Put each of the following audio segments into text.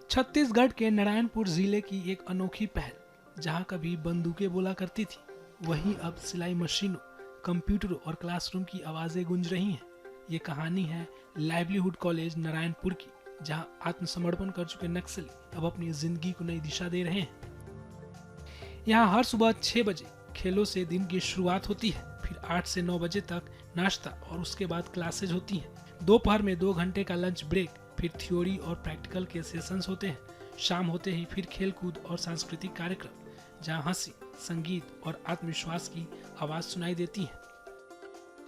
छत्तीसगढ़ के नारायणपुर जिले की एक अनोखी पहल, जहां कभी बंदूकें बोला करती थी, वहीं अब सिलाई मशीनों, कंप्यूटरों और क्लासरूम की आवाजें गूंज रही हैं। ये कहानी है लाइवलीहुड कॉलेज नारायणपुर की, जहां आत्मसमर्पण कर चुके नक्सली अब अपनी जिंदगी को नई दिशा दे रहे हैं। यहाँ हर सुबह 6 बजे खेलों से दिन की शुरुआत होती है, फिर 8 से 9 बजे तक नाश्ता और उसके बाद क्लासेज होती हैं। दोपहर में 2 घंटे का लंच ब्रेक, फिर थ्योरी और प्रैक्टिकल के सेशंस होते हैं। शाम होते ही फिर खेल कूद और सांस्कृतिक कार्यक्रम, जहाँ हंसी, संगीत और आत्मविश्वास की आवाज सुनाई देती है।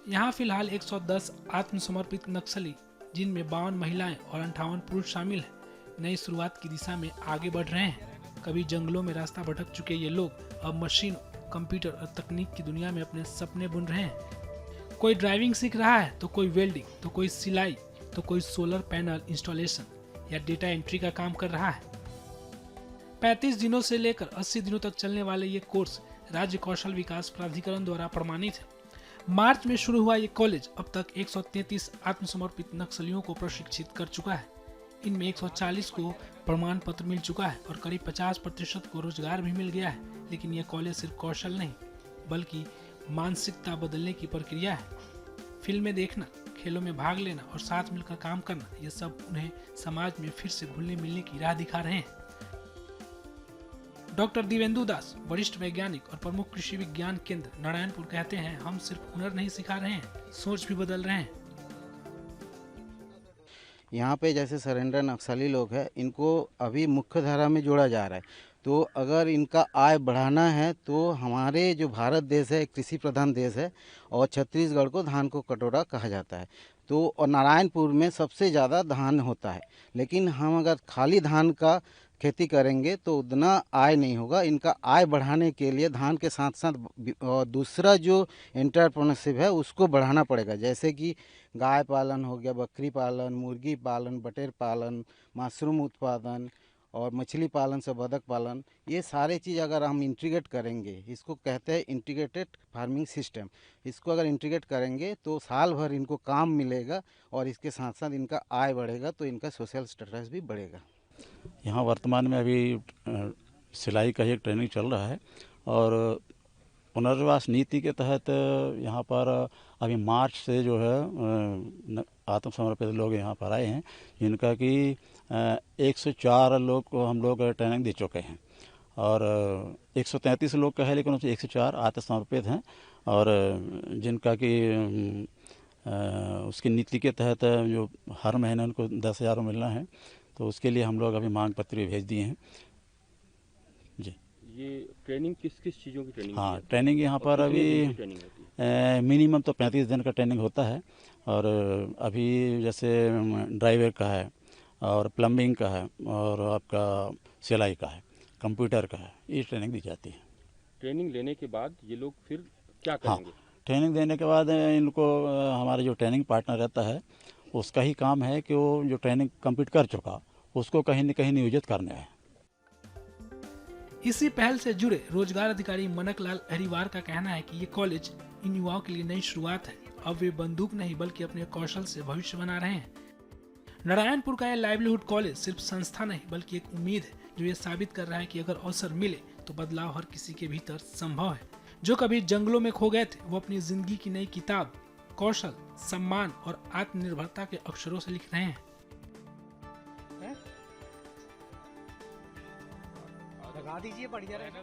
यहाँ फिलहाल 110 आत्मसमर्पित नक्सली, जिनमें 52 महिलाएं और 58 पुरुष शामिल हैं, नई शुरुआत की दिशा में आगे बढ़ रहे हैं। कभी जंगलों में रास्ता भटक चुके ये लोग अब मशीनों, कंप्यूटर और तकनीक की दुनिया में अपने सपने बुन रहे हैं। कोई ड्राइविंग सीख रहा है, तो कोई वेल्डिंग, तो कोई सिलाई, तो कोई सोलर पैनल इंस्टॉलेशन या डेटा एंट्री का काम कर रहा है। 35 दिनों से लेकर 80 दिनों तक चलने वाले ये कोर्स राज्य कौशल विकास प्राधिकरण द्वारा प्रमाणित है। मार्च में शुरू हुआ ये कॉलेज अब तक 133 आत्मसमर्पित नक्सलियों को प्रशिक्षित कर चुका है। इनमें 140 को प्रमाण पत्र मिल चुका है और करीब 50% को रोजगार भी मिल गया है। लेकिन यह कॉलेज सिर्फ कौशल नहीं, बल्कि मानसिकता बदलने की प्रक्रिया है। फिल्में देखना, खेलों में भाग लेना और साथ मिलकर काम करना, ये सब उन्हें समाज में फिर से घुलने मिलने की राह दिखा रहे हैं। डॉक्टर दिवेंदु दास, वरिष्ठ वैज्ञानिक और प्रमुख कृषि विज्ञान केंद्र नारायणपुर, कहते हैं, हम सिर्फ हुनर नहीं सिखा रहे हैं, सोच भी बदल रहे हैं। यहाँ पे जैसे सरेंडर नक्सली लोग हैं, इनको अभी मुख्य धारा में जोड़ा जा रहा है। तो अगर इनका आय बढ़ाना है तो हमारे जो भारत देश है, कृषि प्रधान देश है, और छत्तीसगढ़ को धान को कटोरा कहा जाता है। तो और नारायणपुर में सबसे ज़्यादा धान होता है। लेकिन हम अगर खाली धान का खेती करेंगे तो उतना आय नहीं होगा। इनका आय बढ़ाने के लिए धान के साथ साथ दूसरा जो एंटरप्रेन्योरशिप है उसको बढ़ाना पड़ेगा। जैसे कि गाय पालन हो गया, बकरी पालन, मुर्गी पालन, बटेर पालन, मशरूम उत्पादन और मछली पालन से बतख पालन, ये सारे चीज़ अगर हम इंटीग्रेट करेंगे, इसको कहते हैं इंटीग्रेटेड फार्मिंग सिस्टम। इसको अगर इंटीग्रेट करेंगे तो साल भर इनको काम मिलेगा और इसके साथ साथ इनका आय बढ़ेगा, तो इनका सोशल स्टेटस भी बढ़ेगा। यहाँ वर्तमान में अभी सिलाई का ही एक ट्रेनिंग चल रहा है और पुनर्वास नीति के तहत यहाँ पर अभी मार्च से जो है आत्मसमर्पित लोग यहाँ पर आए हैं, जिनका कि 104 लोग को हम लोग ट्रेनिंग दे चुके हैं और 133 लोग का है, लेकिन उसमें 104 आत्मसमर्पित हैं और जिनका कि उसकी नीति के तहत जो हर महीने उनको 10,000 मिलना है, तो उसके लिए हम लोग अभी मांग पत्र भी भेज दिए हैं जी। ये ट्रेनिंग किस किस चीज़ों की ट्रेनिंग? हाँ, ट्रेनिंग यहाँ पर अभी मिनिमम तो 35 दिन का ट्रेनिंग होता है और अभी जैसे ड्राइवर का है और प्लम्बिंग का है और आपका सिलाई का है, कंप्यूटर का है, ये ट्रेनिंग दी जाती है। ट्रेनिंग लेने के बाद ये लोग फिर क्या करेंगे? हाँ, ट्रेनिंग देने के बाद इनको हमारा जो ट्रेनिंग पार्टनर रहता है उसका ही काम है कि वो जो ट्रेनिंग कंप्लीट कर चुका उसको कहीं न कहीं नियोजित करने है। इसी पहल से जुड़े रोजगार अधिकारी मनकलाल अहिरवार का कहना है कि ये कॉलेज इन युवाओं के लिए नई शुरुआत है। अब वे बंदूक नहीं बल्कि अपने कौशल से भविष्य बना रहे हैं। नारायणपुर का यह लाइवलीहुड कॉलेज सिर्फ संस्था नहीं, बल्कि एक उम्मीद है, जो ये साबित कर रहा है कि अगर अवसर मिले तो बदलाव हर किसी के भीतर संभव है। जो कभी जंगलों में खो गए थे, वो अपनी जिंदगी की नई किताब कौशल, सम्मान और आत्मनिर्भरता के अक्षरों से लिख रहे हैं। लगा दीजिए, बढ़िया रहेगा।